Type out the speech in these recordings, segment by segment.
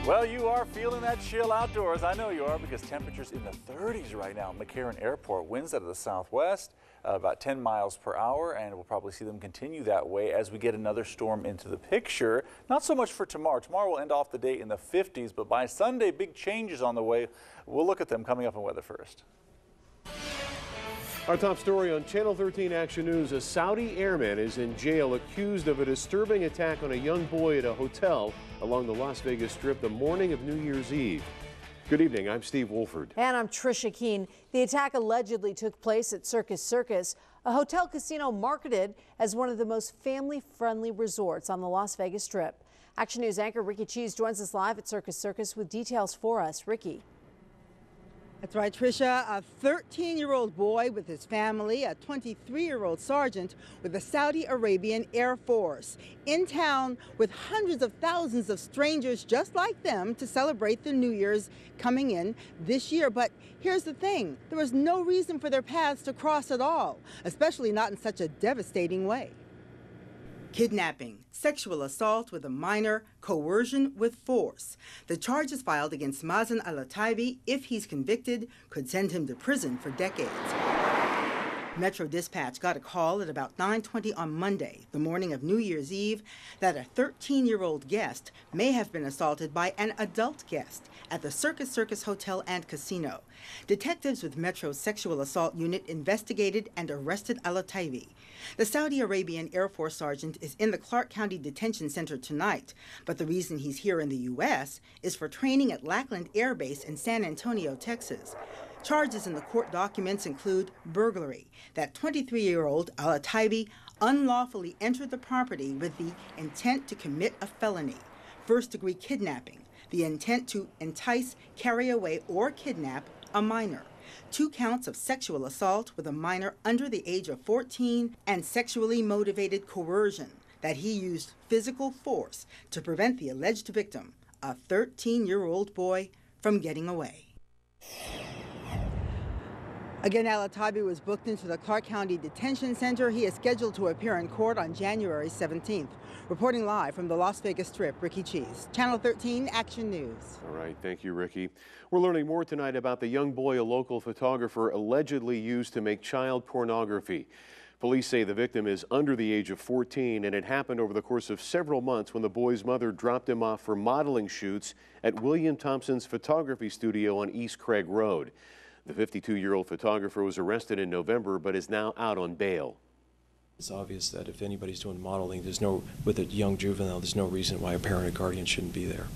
Well, you are feeling that chill outdoors. I know you are, because temperatures in the 30s right now. McCarran Airport, winds out of the southwest, about 10 miles per hour, and we'll probably see them continue that way as we get another storm into the picture. Not so much for tomorrow. Tomorrow will end off the day in the 50s, but by Sunday, big changes on the way. We'll look at them coming up in Weather First. Our top story on Channel 13 Action News: a Saudi airman is in jail accused of a disturbing attack on a young boy at a hotel along the Las Vegas Strip the morning of New Year's Eve. Good evening, I'm Steve Wolford. And I'm Tricia Kean. The attack allegedly took place at Circus Circus, a hotel casino marketed as one of the most family-friendly resorts on the Las Vegas Strip. Action News anchor Ricky Cheese joins us live at Circus Circus with details for us. Ricky. That's right, Tricia. A 13-year-old boy with his family, a 23-year-old sergeant with the Saudi Arabian Air Force, in town with hundreds of thousands of strangers just like them to celebrate the New Year's coming in this year. But here's the thing, there was no reason for their paths to cross at all, especially not in such a devastating way. Kidnapping, sexual assault with a minor, coercion with force. The charges filed against Mazen Al-Ataibi, if he's convicted, could send him to prison for decades. Metro Dispatch got a call at about 9:20 on Monday, the morning of New Year's Eve, that a 13-year-old guest may have been assaulted by an adult guest at the Circus Circus Hotel and Casino. Detectives with Metro's Sexual Assault Unit investigated and arrested Al-Ataibi. The Saudi Arabian Air Force sergeant is in the Clark County Detention Center tonight, but the reason he's here in the U.S. is for training at Lackland Air Base in San Antonio, Texas. Charges in the court documents include burglary. That 23-year-old Al-Ataibi unlawfully entered the property with the intent to commit a felony. First-degree kidnapping, the intent to entice, carry away, or kidnap a minor. 2 counts of sexual assault with a minor under the age of 14, and sexually motivated coercion, that he used physical force to prevent the alleged victim, a 13-year-old boy, from getting away. Again, Al-Ataibi was booked into the Clark County Detention Center. He is scheduled to appear in court on January 17th. Reporting live from the Las Vegas Strip, Ricky Cheese, Channel 13 Action News. All right, thank you, Ricky. We're learning more tonight about the young boy a local photographer allegedly used to make child pornography. Police say the victim is under the age of 14, and it happened over the course of several months when the boy's mother dropped him off for modeling shoots at William Thompson's photography studio on East Craig Road. The 52-year-old photographer was arrested in November but is now out on bail. It's obvious that if anybody's doing modeling, with a young juvenile, there's no reason why a parent or guardian shouldn't be there.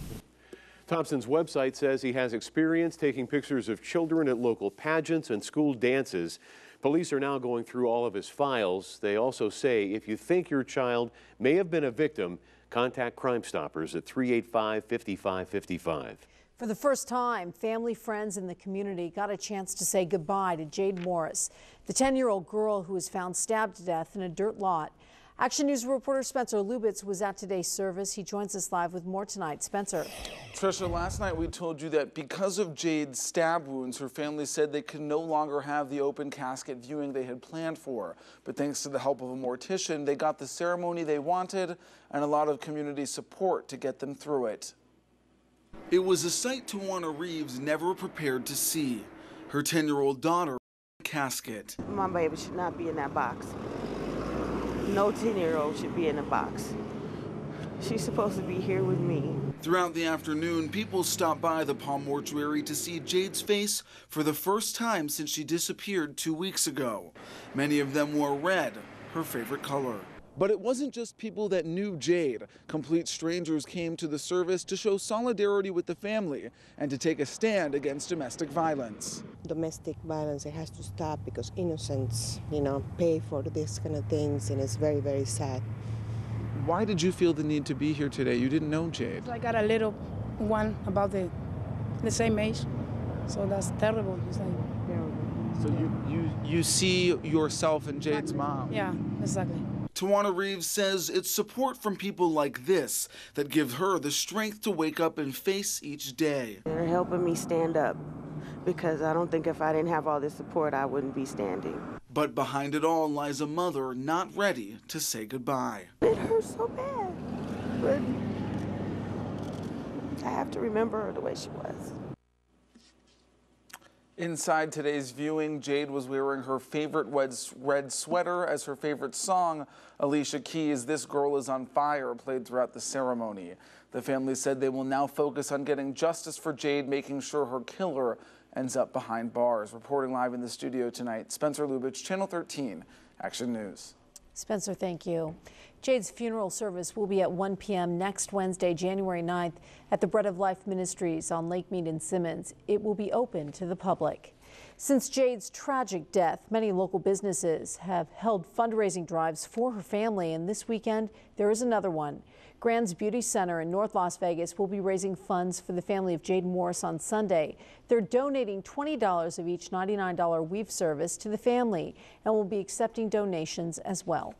Thompson's website says he has experience taking pictures of children at local pageants and school dances. Police are now going through all of his files. They also say if you think your child may have been a victim, contact Crime Stoppers at 385-5555. For the first time, family, friends, and the community got a chance to say goodbye to Jade Morris, the 10-year-old girl who was found stabbed to death in a dirt lot. Action News reporter Spencer Lubitz was at today's service. He joins us live with more tonight. Spencer. Tricia, last night we told you that because of Jade's stab wounds, her family said they could no longer have the open casket viewing they had planned for. But thanks to the help of a mortician, they got the ceremony they wanted and a lot of community support to get them through it. It was a sight Tawana Reeves never prepared to see. Her 10-year-old daughter in the casket. My baby should not be in that box. No 10-year-old should be in a box. She's supposed to be here with me. Throughout the afternoon, people stopped by the Palm Mortuary to see Jade's face for the first time since she disappeared 2 weeks ago. Many of them wore red, her favorite color. But it wasn't just people that knew Jade. Complete strangers came to the service to show solidarity with the family and to take a stand against domestic violence. Domestic violence, it has to stop because innocents, pay for these kind of things, and it's very, very sad. Why did you feel the need to be here today? You didn't know Jade. I got a little one about the same age, so that's terrible. It's like terrible. So you see yourself in Jade's mom? Yeah, exactly. Tawana Reeves says it's support from people like this that give her the strength to wake up and face each day. They're helping me stand up because I don't think if I didn't have all this support, I wouldn't be standing. But behind it all lies a mother not ready to say goodbye. It hurts so bad, but I have to remember her the way she was. Inside today's viewing, Jade was wearing her favorite red sweater as her favorite song, Alicia Keys' "This Girl Is on Fire," played throughout the ceremony. The family said they will now focus on getting justice for Jade, making sure her killer ends up behind bars. Reporting live in the studio tonight, Spencer Lubitsch, Channel 13, Action News. Spencer, thank you. Jade's funeral service will be at 1 p.m. next Wednesday, January 9th at the Bread of Life Ministries on Lake Mead and Simmons. It will be open to the public. Since Jade's tragic death, many local businesses have held fundraising drives for her family, and this weekend there is another one. Grand's Beauty Center in North Las Vegas will be raising funds for the family of Jade Morris on Sunday. They're donating $20 of each $99 weave service to the family and will be accepting donations as well.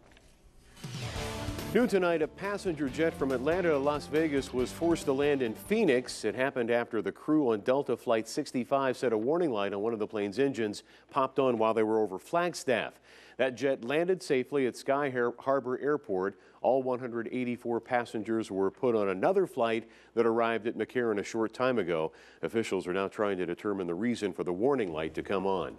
New tonight, a passenger jet from Atlanta to Las Vegas was forced to land in Phoenix. It happened after the crew on Delta Flight 65 said a warning light on one of the plane's engines popped on while they were over Flagstaff. That jet landed safely at Sky Harbor Airport. All 184 passengers were put on another flight that arrived at McCarran a short time ago. Officials are now trying to determine the reason for the warning light to come on.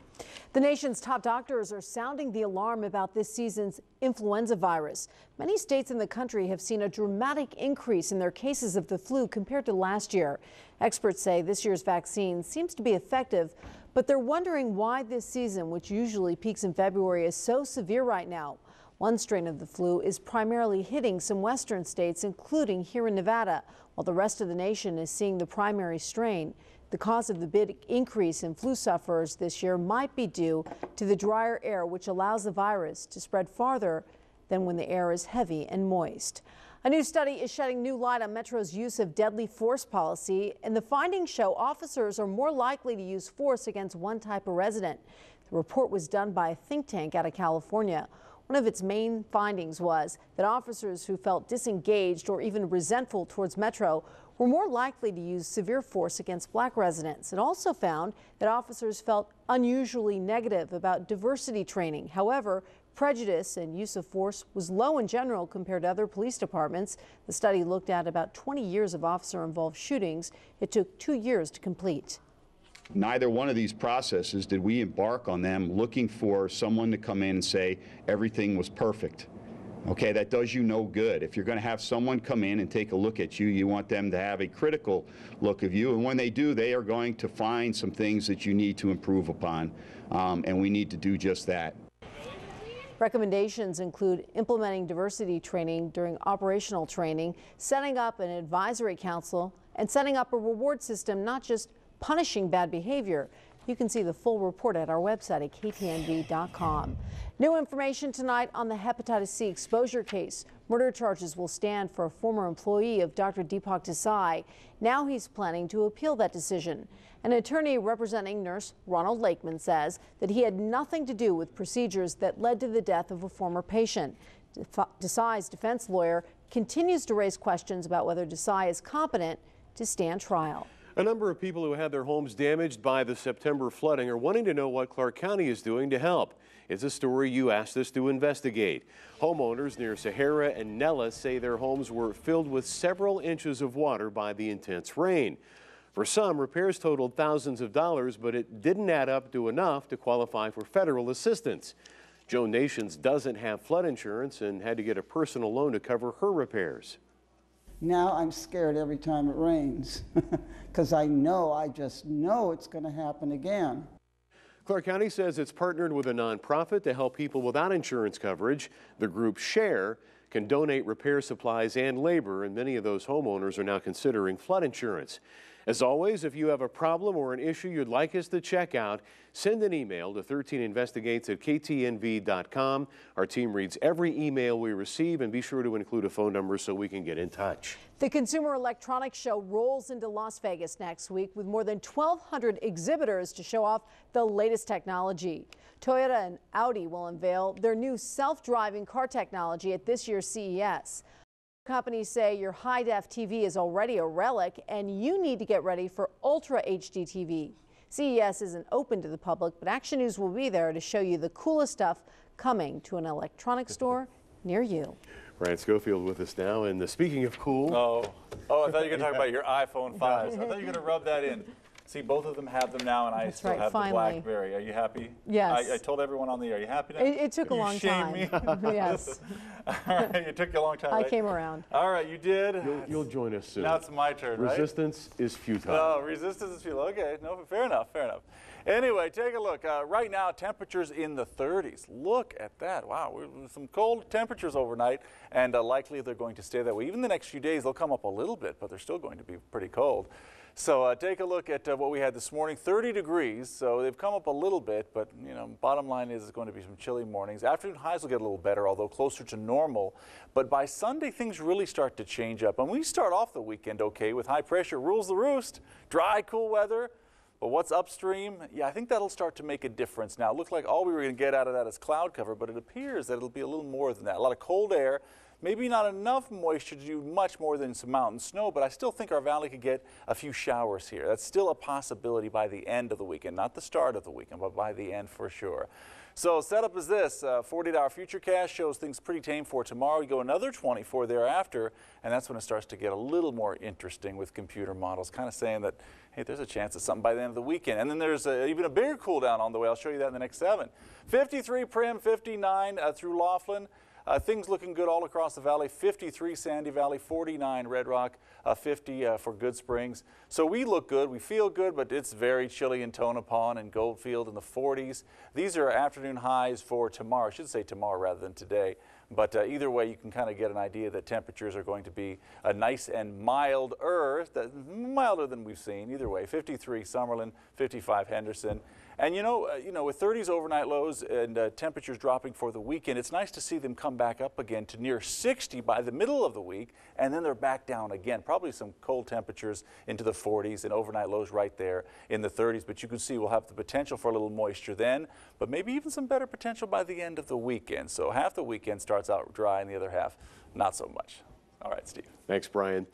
The nation's top doctors are sounding the alarm about this season's influenza virus. Many states in the country have seen a dramatic increase in their cases of the flu compared to last year. Experts say this year's vaccine seems to be effective, but they're wondering why this season, which usually peaks in February, is so severe right now. One strain of the flu is primarily hitting some western states, including here in Nevada, while the rest of the nation is seeing the primary strain. The cause of the big increase in flu sufferers this year might be due to the drier air, which allows the virus to spread farther than when the air is heavy and moist. A new study is shedding new light on Metro's use of deadly force policy, and the findings show officers are more likely to use force against one type of resident. The report was done by a think tank out of California. One of its main findings was that officers who felt disengaged or even resentful towards Metro were more likely to use severe force against black residents. It also found that officers felt unusually negative about diversity training. However, prejudice and use of force was low in general compared to other police departments. The study looked at about 20 years of officer-involved shootings. It took 2 years to complete. Neither one of these processes did we embark on them looking for someone to come in and say everything was perfect. Okay, that does you no good. If you're going to have someone come in and take a look at you, you want them to have a critical look of you. And when they do, they are going to find some things that you need to improve upon. And we need to do just that. Recommendations include implementing diversity training during operational training, setting up an advisory council, and setting up a reward system, not just punishing bad behavior. You can see the full report at our website at KTNV.com. New information tonight on the hepatitis C exposure case. Murder charges will stand for a former employee of Dr. Deepak Desai. Now he's planning to appeal that decision. An attorney representing nurse Ronald Lakeman says that he had nothing to do with procedures that led to the death of a former patient. Desai's defense lawyer continues to raise questions about whether Desai is competent to stand trial. A number of people who had their homes damaged by the September flooding are wanting to know what Clark County is doing to help. It's a story you asked us to investigate. Homeowners near Sahara and Nellis say their homes were filled with several inches of water by the intense rain. For some, repairs totaled thousands of dollars, but it didn't add up to enough to qualify for federal assistance. Joan Nations doesn't have flood insurance and had to get a personal loan to cover her repairs. Now I'm scared every time it rains because I just know it's going to happen again. Clark County says it's partnered with a nonprofit to help people without insurance coverage. The group Share can donate repair supplies and labor, and many of those homeowners are now considering flood insurance. As always, if you have a problem or an issue you'd like us to check out, send an email to 13investigates@ktnv.com. Our team reads every email we receive, and be sure to include a phone number so we can get in touch. The Consumer Electronics Show rolls into Las Vegas next week with more than 1,200 exhibitors to show off the latest technology. Toyota and Audi will unveil their new self-driving car technology at this year's CES. Companies say your high-def TV is already a relic and you need to get ready for Ultra HD TV. CES isn't open to the public, but Action News will be there to show you the coolest stuff coming to an electronics store near you. Brian Schofield with us now. And speaking of cool. Oh, I thought you were going to talk about your iPhone 5s. I thought you were going to rub that in. See, both of them have them now, and I still have the BlackBerry. Are you happy? Yes. I told everyone on the air. Are you happy now? It took a long time. Me? Yes. All right, it took you a long time. I came around. All right, you did. You'll join us soon. Now it's my turn, right? Resistance is futile. Oh, resistance is futile. Okay, no, fair enough, fair enough. Anyway, take a look. Right now, temperatures in the 30s. Look at that. Wow, some cold temperatures overnight, and likely they're going to stay that way. Even the next few days, they'll come up a little bit, but they're still going to be pretty cold. So take a look at what we had this morning, 30 degrees, so they've come up a little bit, but you know, bottom line is it's going to be some chilly mornings. Afternoon highs will get a little better, although closer to normal. But by Sunday, things really start to change up. And we start off the weekend okay with high pressure rules the roost, dry, cool weather. But what's upstream? Yeah, I think that'll start to make a difference. Now, it looked like all we were going to get out of that is cloud cover, but it appears that it'll be a little more than that. A lot of cold air. Maybe not enough moisture to do much more than some mountain snow, but I still think our valley could get a few showers here. That's still a possibility by the end of the weekend, not the start of the weekend, but by the end for sure. So setup is this, 48-hour futurecast shows things pretty tame for tomorrow. We go another 24 thereafter, and that's when it starts to get a little more interesting with computer models, kind of saying that, hey, there's a chance of something by the end of the weekend. And then there's even a bigger cool down on the way. I'll show you that in the next 7. 53 Prim, 59 through Laughlin. Things looking good all across the valley. 53 Sandy Valley, 49 Red Rock, 50 for Good Springs. So we look good, we feel good, but it's very chilly in Tonopah and Goldfield in the 40s. These are afternoon highs for tomorrow. I should say tomorrow rather than today. But either way, you can kind of get an idea that temperatures are going to be nice and milder than we've seen. Either way, 53 Summerlin, 55 Henderson. And you know, with 30s overnight lows and temperatures dropping for the weekend, it's nice to see them come back up again to near 60 by the middle of the week, and then they're back down again. Probably some cold temperatures into the 40s and overnight lows right there in the 30s. But you can see we'll have the potential for a little moisture then, but maybe even some better potential by the end of the weekend. So half the weekend starts out dry and the other half not so much. All right, Steve. Thanks, Brian.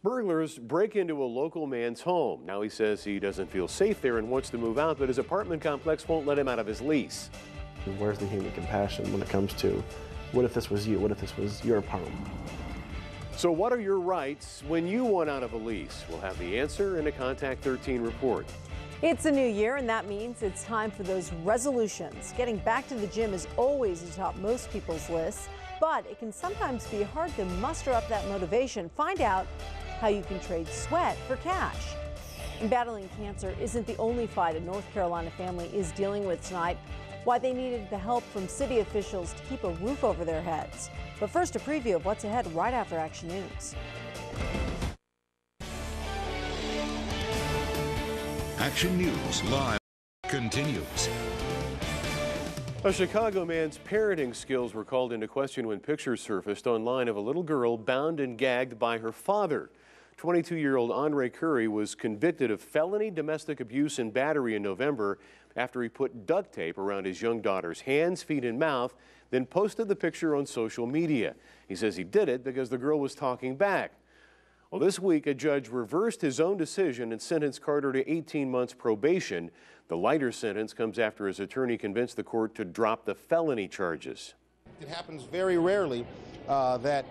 Burglars break into a local man's home. Now he says he doesn't feel safe there and wants to move out, but his apartment complex won't let him out of his lease. Where's the human compassion when it comes to, what if this was you? What if this was your apartment? So what are your rights when you want out of a lease? We'll have the answer in a Contact 13 report. It's a new year, and that means it's time for those resolutions. Getting back to the gym is always atop most people's lists, but it can sometimes be hard to muster up that motivation. Find out how you can trade sweat for cash. And battling cancer isn't the only fight a North Carolina family is dealing with tonight. Why they needed the help from city officials to keep a roof over their heads. But first, a preview of what's ahead right after Action News. Action News Live continues. A Chicago man's parenting skills were called into question when pictures surfaced online of a little girl bound and gagged by her father. 22-year-old Andre Curry was convicted of felony domestic abuse and battery in November after he put duct tape around his young daughter's hands, feet, and mouth, then posted the picture on social media. He says he did it because the girl was talking back. Well, this week, a judge reversed his own decision and sentenced Carter to 18 months probation. The lighter sentence comes after his attorney convinced the court to drop the felony charges. It happens very rarely that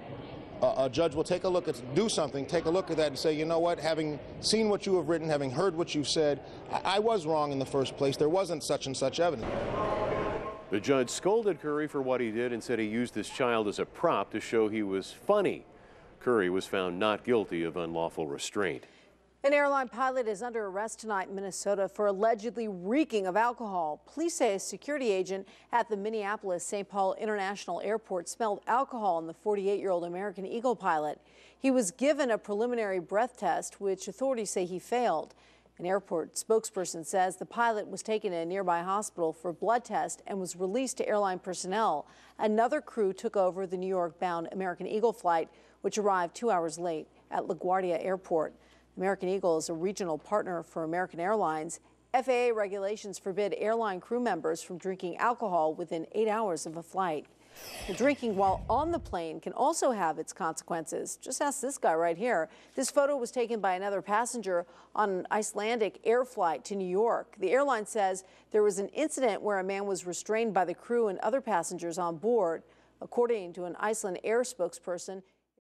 a judge will take a look at, do something, take a look at that and say, you know what, having seen what you have written, having heard what you've said, I was wrong in the first place. There wasn't such and such evidence. The judge scolded Curry for what he did and said he used his child as a prop to show he was funny. Curry was found not guilty of unlawful restraint. An airline pilot is under arrest tonight in Minnesota for allegedly reeking of alcohol. Police say a security agent at the Minneapolis-St. Paul International Airport smelled alcohol in the 48-year-old American Eagle pilot. He was given a preliminary breath test, which authorities say he failed. An airport spokesperson says the pilot was taken to a nearby hospital for a blood test and was released to airline personnel. Another crew took over the New York-bound American Eagle flight, which arrived 2 hours late at LaGuardia Airport. American Eagle is a regional partner for American Airlines. FAA regulations forbid airline crew members from drinking alcohol within 8 hours of a flight. The drinking while on the plane can also have its consequences. Just ask this guy right here. This photo was taken by another passenger on an Icelandic air flight to New York. The airline says there was an incident where a man was restrained by the crew and other passengers on board. According to an Iceland Air spokesperson,